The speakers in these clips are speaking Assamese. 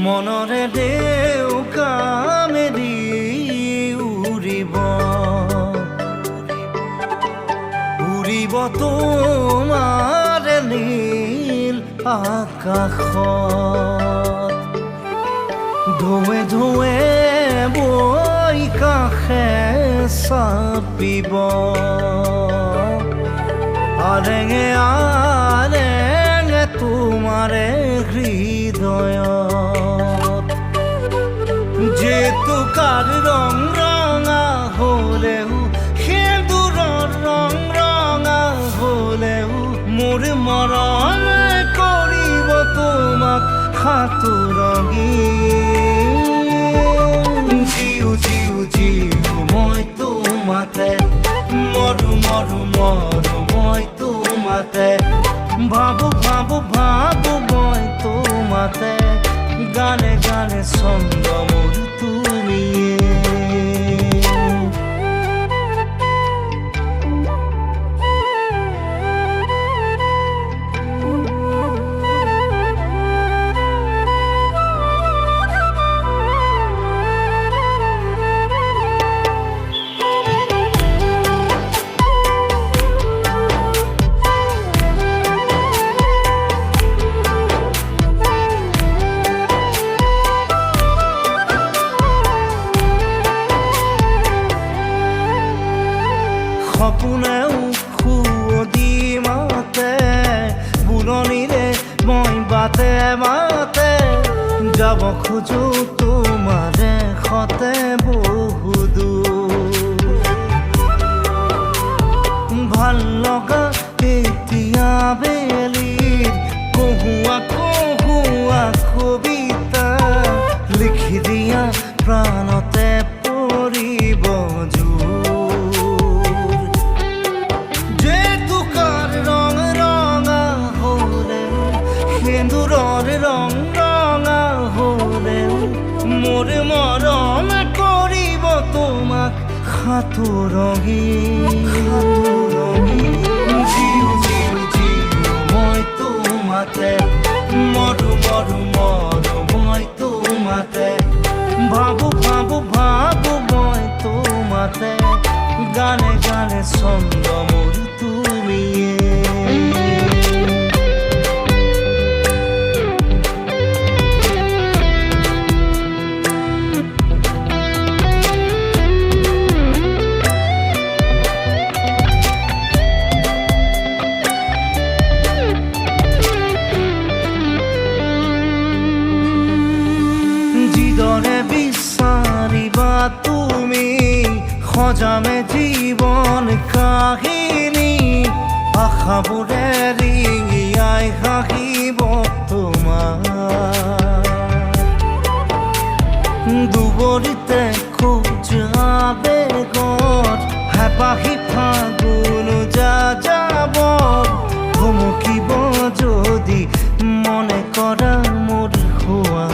মনৰে দেউকা মেলি উৰিব উৰিব তোমাৰ নীল আকাশত ঢৌৱে ঢৌৱে বৈ কাষে চাপিব আৰেঙে আৰেঙে তোমাৰে হৃদয়ত জেতুকাৰ ৰং ৰঙা হলেও সেন্দুৰৰ ৰং ৰঙা হলেও মোৰ মৰম কৰিব তোমাক সাঁতুৰঙি জিউ জিউ জিউ মই তোমাতে মৰো মৰো মৰো মই তোমাতে ভাবো ভাবো ভাবো মই তোমাতে গানে গানে ছন্দ মোৰ তুমিয়ে সপোনেও খুদি মাতে বুৰণিৰে মই বাটে মাতে যাব খোজো তোমাৰে সতে বহুদূৰ ভাল লগা এতিয়া বেলিৰ কহুৱা কহুৱা কবিতা লিখি দিয়া প্ৰাণতে পৰিব সেন্দুৰৰ ৰং ৰঙা হলেও মোৰ মৰম কৰিব তোমাক সাঁতুৰঙি জিউ জিউ জিউ মই তোমাতে মৰো মৰো মৰো মই তোমাতে ভাবো ভাবো ভাবো মই তোমাতে গানে গানে ছন্দ মোৰ তুমিয়ে যিদৰে বিচাৰিবা তুমি সজামে জীৱন কাহিনী আশাবোৰে ৰিঙিয়াই হাঁহিব তোমাৰ দুবৰিতে খোজ আবেগত হেঁপাহি ফাগুন যাব ভুমুকিব যদি মনে কৰা মোৰ হোৱা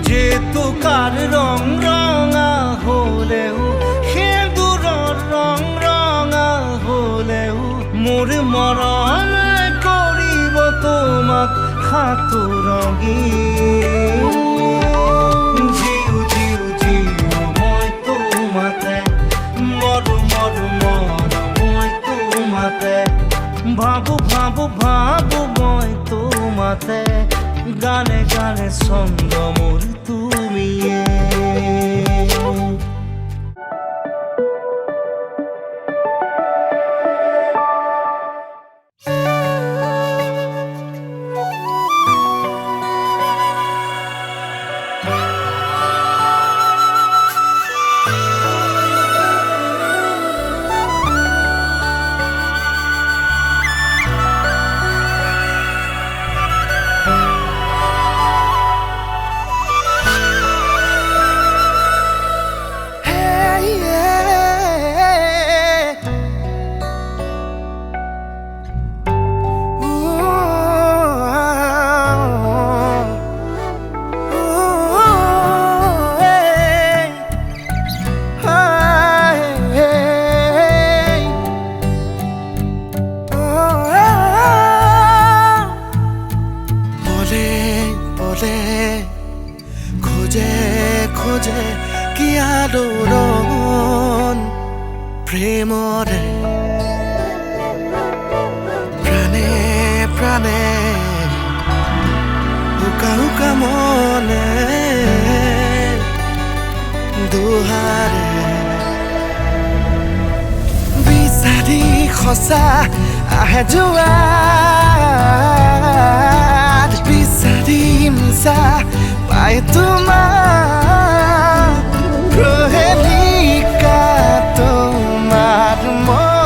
জেতুকাৰ ৰং ৰঙা হলেও সেন্দুৰৰ ৰং ৰঙা হলেও মোৰ মৰম কৰিব তোমাক সাঁতুৰঙি জিউ জিউ জিউ মই তোমাতে মৰো মৰো মৰো মই তোমাতে ভাবো ভাবো ভাবো মই তোমাতে গানে গানে ছন্দ মোৰ তুমিয়ে খোজে কি আলোড়ন প্ৰেমৰে প্ৰাণে প্ৰাণে উকা উকা মনে দুহাৰে বিচাৰি সঁচা আহে যোৱাত বিচাৰি মিছা পাই তোমাৰ প্ৰহেলিকা তোমাৰ মন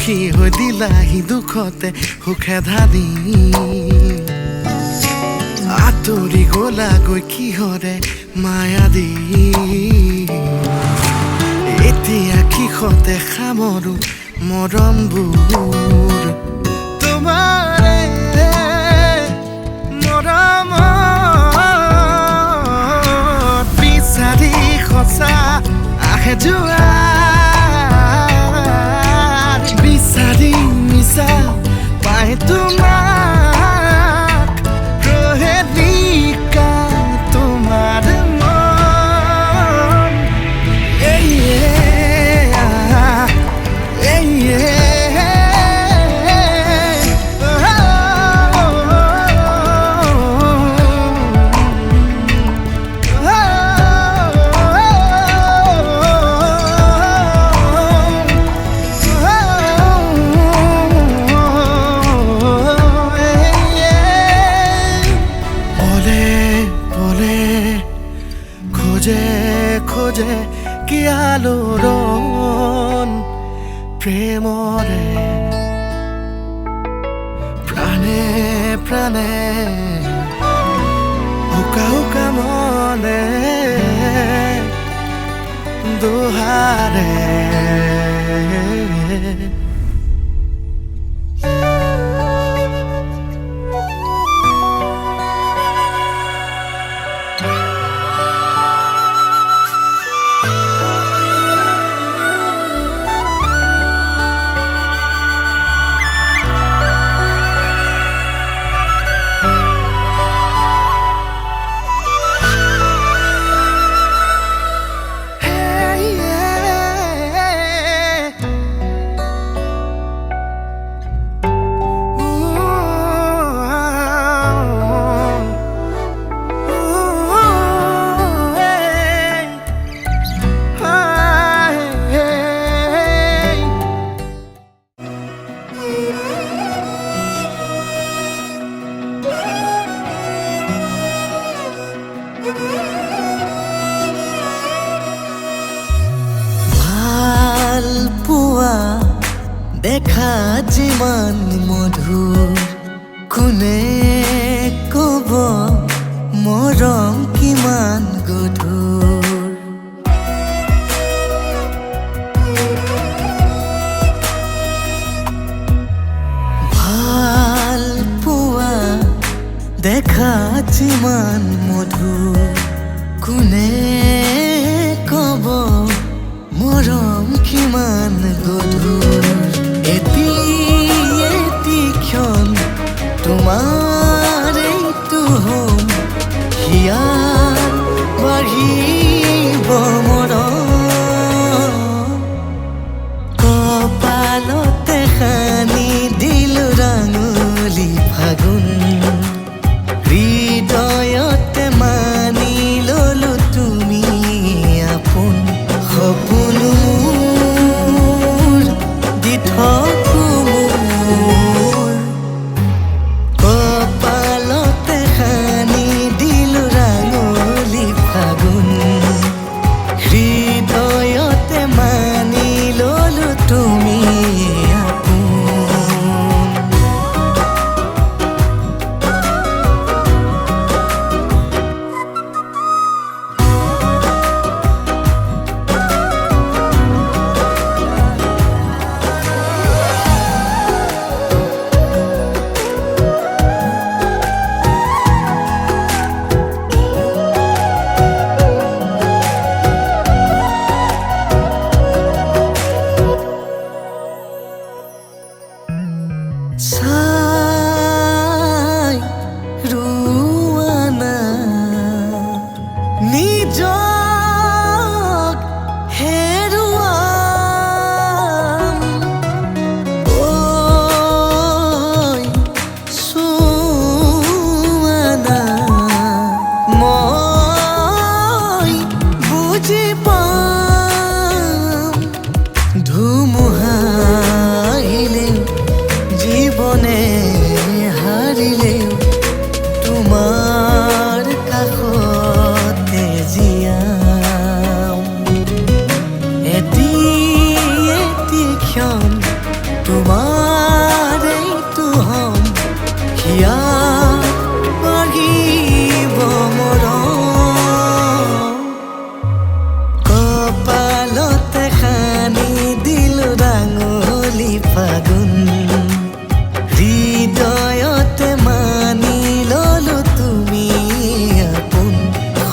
সুখী হৈ দিলাহি দুখতে সুখে ধাদি আঁতৰি গলাগৈ কিহৰে মায়া দি এতিয়া কিষতে সামৰো মৰমবোৰ তোমাৰে মৰমত বিচাৰি সঁচা আহে যোৱা বিচাৰি মিছা পাই তোমাক প্ৰহেলিকা তোমাৰ মন খোজে খোজে কি আলোড়ন প্ৰেমৰে প্ৰাণে প্ৰাণে উকা উকা মনে দুহাৰে ভাল পোৱা দেখা যিমান মধুৰ কোনে ক'ব মৰম কিমান গধুৰ ভাল পোৱা দেখা যিমান মধুৰ কোনে ক'ব মৰম কিমান গধুৰ এটি ক্ষণ তোমাৰ এইটো হম হিয়াৰ বাঢ়িব মৰম কপালতে সানি দিলো ৰাঙলী ফাগুন হৃদয়তে মানি ললো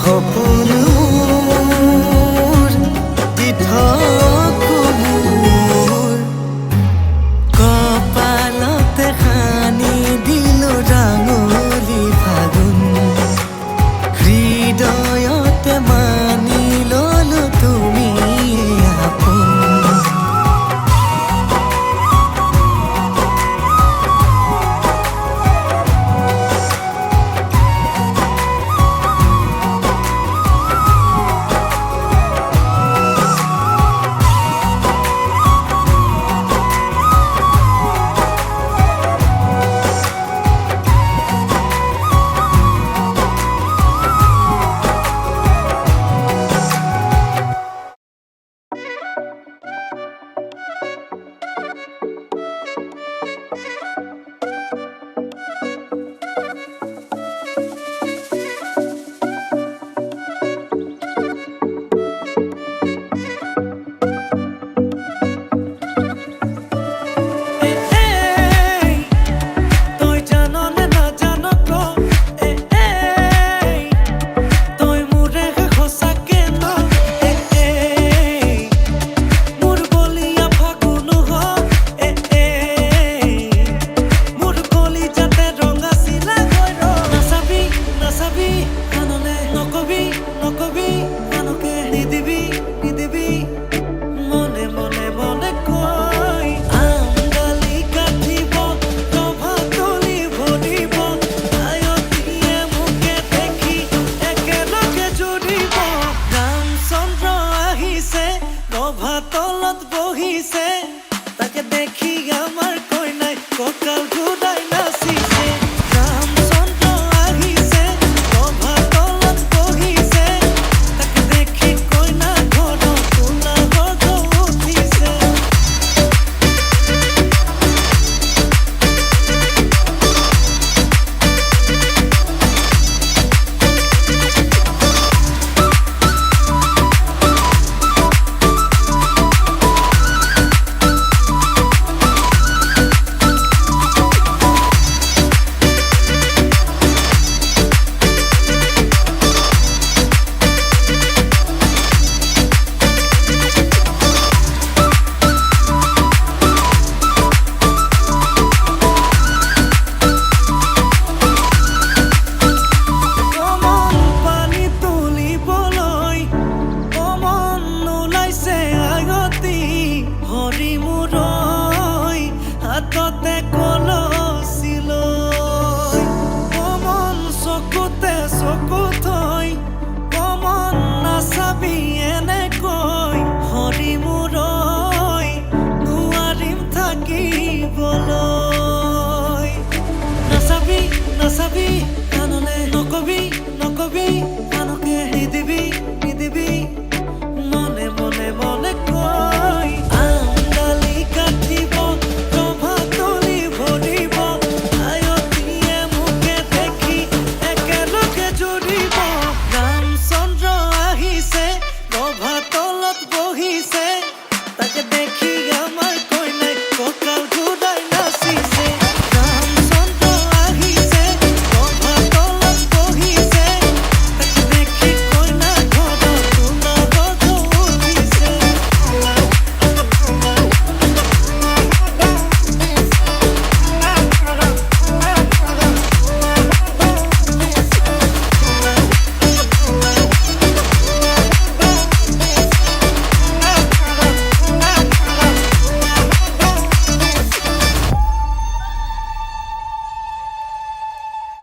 সপোন মোৰ দি থকো মোৰ কপালতে সানি দিলো ৰাঙলী ফাগুন হৃদয়তে মানি ললো তুমি আপোন তলত বহিছে